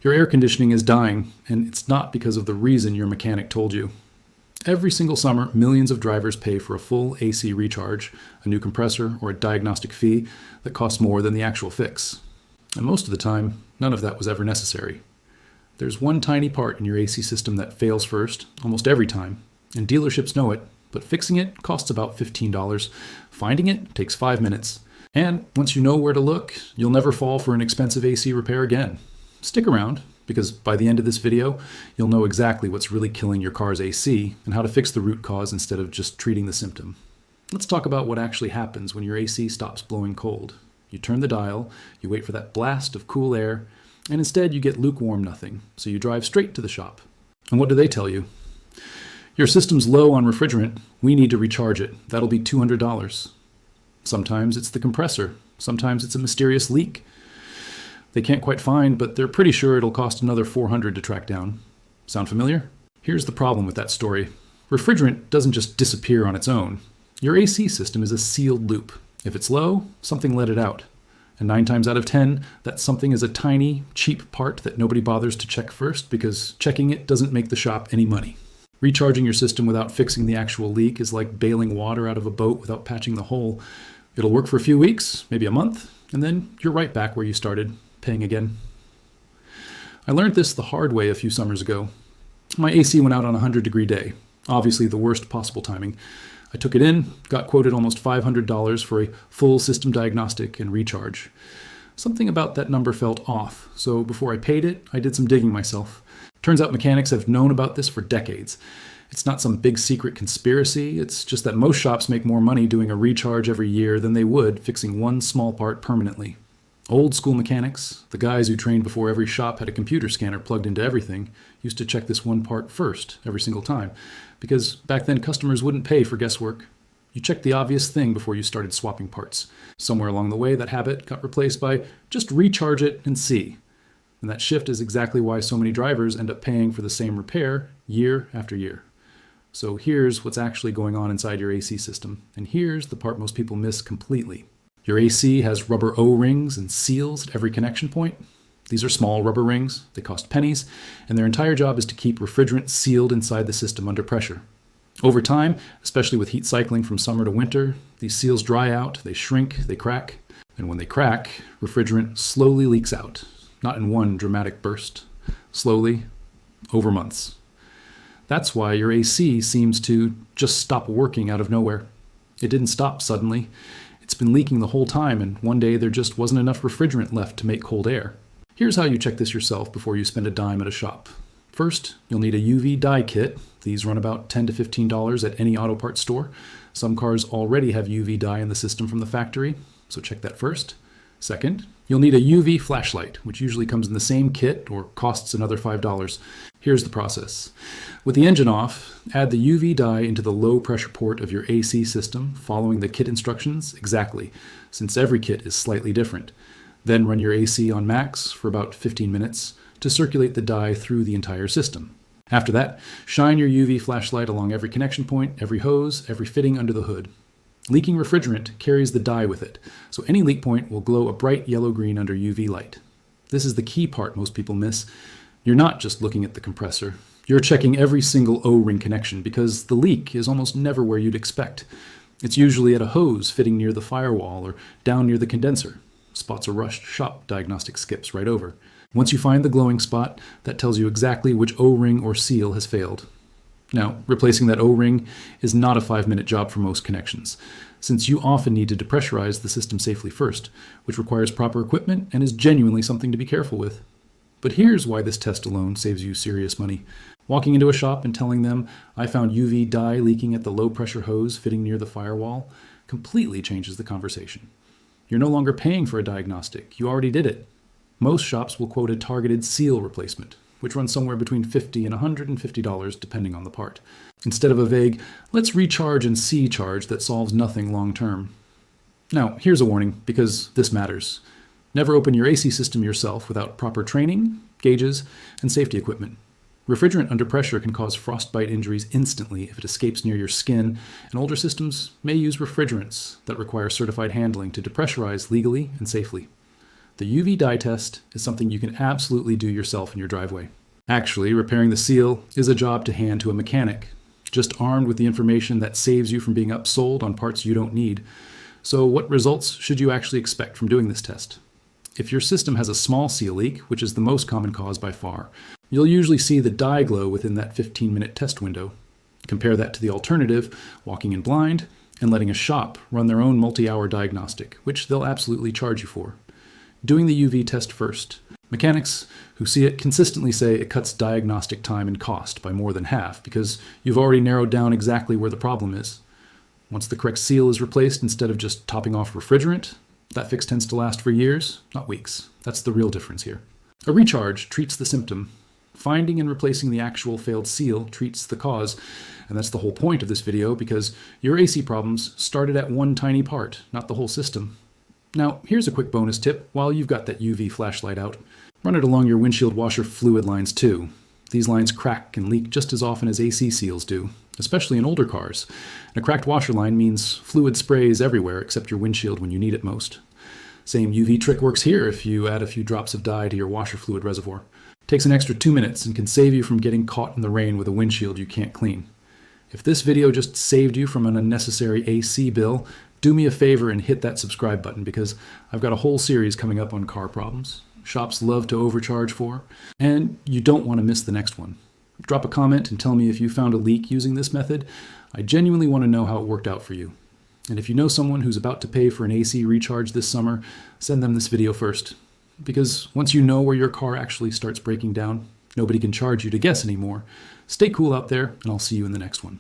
Your air conditioning is dying, and it's not because of the reason your mechanic told you. Every single summer, millions of drivers pay for a full AC recharge, a new compressor, or a diagnostic fee that costs more than the actual fix. And most of the time, none of that was ever necessary. There's one tiny part in your AC system that fails first, almost every time, and dealerships know it, but fixing it costs about $15. Finding it takes 5 minutes. And once you know where to look, you'll never fall for an expensive AC repair again. Stick around, because by the end of this video, you'll know exactly what's really killing your car's AC and how to fix the root cause instead of just treating the symptom. Let's talk about what actually happens when your AC stops blowing cold. You turn the dial, you wait for that blast of cool air, and instead you get lukewarm nothing, so you drive straight to the shop. And what do they tell you? Your system's low on refrigerant, we need to recharge it. That'll be $200. Sometimes it's the compressor, sometimes it's a mysterious leak. They can't quite find, but they're pretty sure it'll cost another $400 to track down. Sound familiar? Here's the problem with that story. Refrigerant doesn't just disappear on its own. Your AC system is a sealed loop. If it's low, something let it out. And 9 times out of 10, that something is a tiny, cheap part that nobody bothers to check first because checking it doesn't make the shop any money. Recharging your system without fixing the actual leak is like bailing water out of a boat without patching the hole. It'll work for a few weeks, maybe a month, and then you're right back where you started, paying again. I learned this the hard way a few summers ago. My AC went out on a 100-degree day, obviously the worst possible timing. I took it in, got quoted almost $500 for a full system diagnostic and recharge. Something about that number felt off, so before I paid it, I did some digging myself. Turns out mechanics have known about this for decades. It's not some big secret conspiracy, it's just that most shops make more money doing a recharge every year than they would fixing one small part permanently. Old school mechanics, the guys who trained before every shop had a computer scanner plugged into everything, used to check this one part first every single time, because back then customers wouldn't pay for guesswork. You checked the obvious thing before you started swapping parts. Somewhere along the way, that habit got replaced by just recharge it and see. And that shift is exactly why so many drivers end up paying for the same repair year after year. So here's what's actually going on inside your AC system, and here's the part most people miss completely. Your AC has rubber O-rings and seals at every connection point. These are small rubber rings, they cost pennies, and their entire job is to keep refrigerant sealed inside the system under pressure. Over time, especially with heat cycling from summer to winter, these seals dry out, they shrink, they crack, and when they crack, refrigerant slowly leaks out, not in one dramatic burst, slowly, over months. That's why your AC seems to just stop working out of nowhere. It didn't stop suddenly. It's been leaking the whole time, and one day there just wasn't enough refrigerant left to make cold air. Here's how you check this yourself before you spend a dime at a shop. First, you'll need a UV dye kit. These run about $10 to $15 at any auto parts store. Some cars already have UV dye in the system from the factory, so check that first. Second, you'll need a UV flashlight, which usually comes in the same kit or costs another $5. Here's the process. With the engine off, add the UV dye into the low pressure port of your AC system, following the kit instructions exactly, since every kit is slightly different. Then run your AC on max for about 15 minutes to circulate the dye through the entire system. After that, shine your UV flashlight along every connection point, every hose, every fitting under the hood. Leaking refrigerant carries the dye with it, so any leak point will glow a bright yellow-green under UV light. This is the key part most people miss. You're not just looking at the compressor. You're checking every single O-ring connection because the leak is almost never where you'd expect. It's usually at a hose fitting near the firewall or down near the condenser. Spots a rushed shop diagnostic skips right over. Once you find the glowing spot, that tells you exactly which O-ring or seal has failed. Now, replacing that O-ring is not a 5-minute job for most connections, since you often need to depressurize the system safely first, which requires proper equipment and is genuinely something to be careful with. But here's why this test alone saves you serious money. Walking into a shop and telling them, I found UV dye leaking at the low-pressure hose fitting near the firewall, completely changes the conversation. You're no longer paying for a diagnostic. You already did it. Most shops will quote a targeted seal replacement, which runs somewhere between $50 and $150 depending on the part, instead of a vague, let's recharge and see charge that solves nothing long term. Now, here's a warning, because this matters. Never open your AC system yourself without proper training, gauges, and safety equipment. Refrigerant under pressure can cause frostbite injuries instantly if it escapes near your skin, and older systems may use refrigerants that require certified handling to depressurize legally and safely. The UV dye test is something you can absolutely do yourself in your driveway. Actually, repairing the seal is a job to hand to a mechanic, just armed with the information that saves you from being upsold on parts you don't need. So what results should you actually expect from doing this test? If your system has a small seal leak, which is the most common cause by far, you'll usually see the dye glow within that 15-minute test window. Compare that to the alternative, walking in blind, and letting a shop run their own multi-hour diagnostic, which they'll absolutely charge you for. Doing the UV test first. Mechanics who see it consistently say it cuts diagnostic time and cost by more than half because you've already narrowed down exactly where the problem is. Once the correct seal is replaced instead of just topping off refrigerant, that fix tends to last for years, not weeks. That's the real difference here. A recharge treats the symptom. Finding and replacing the actual failed seal treats the cause, and that's the whole point of this video because your AC problems started at one tiny part, not the whole system. Now, here's a quick bonus tip while you've got that UV flashlight out. Run it along your windshield washer fluid lines too. These lines crack and leak just as often as AC seals do, especially in older cars. And a cracked washer line means fluid sprays everywhere except your windshield when you need it most. Same UV trick works here if you add a few drops of dye to your washer fluid reservoir. Takes an extra 2 minutes and can save you from getting caught in the rain with a windshield you can't clean. If this video just saved you from an unnecessary AC bill, do me a favor and hit that subscribe button because I've got a whole series coming up on car problems. Shops love to overcharge for, and you don't want to miss the next one. Drop a comment and tell me if you found a leak using this method. I genuinely want to know how it worked out for you. And if you know someone who's about to pay for an AC recharge this summer, send them this video first. Because once you know where your car actually starts breaking down, nobody can charge you to guess anymore. Stay cool out there, and I'll see you in the next one.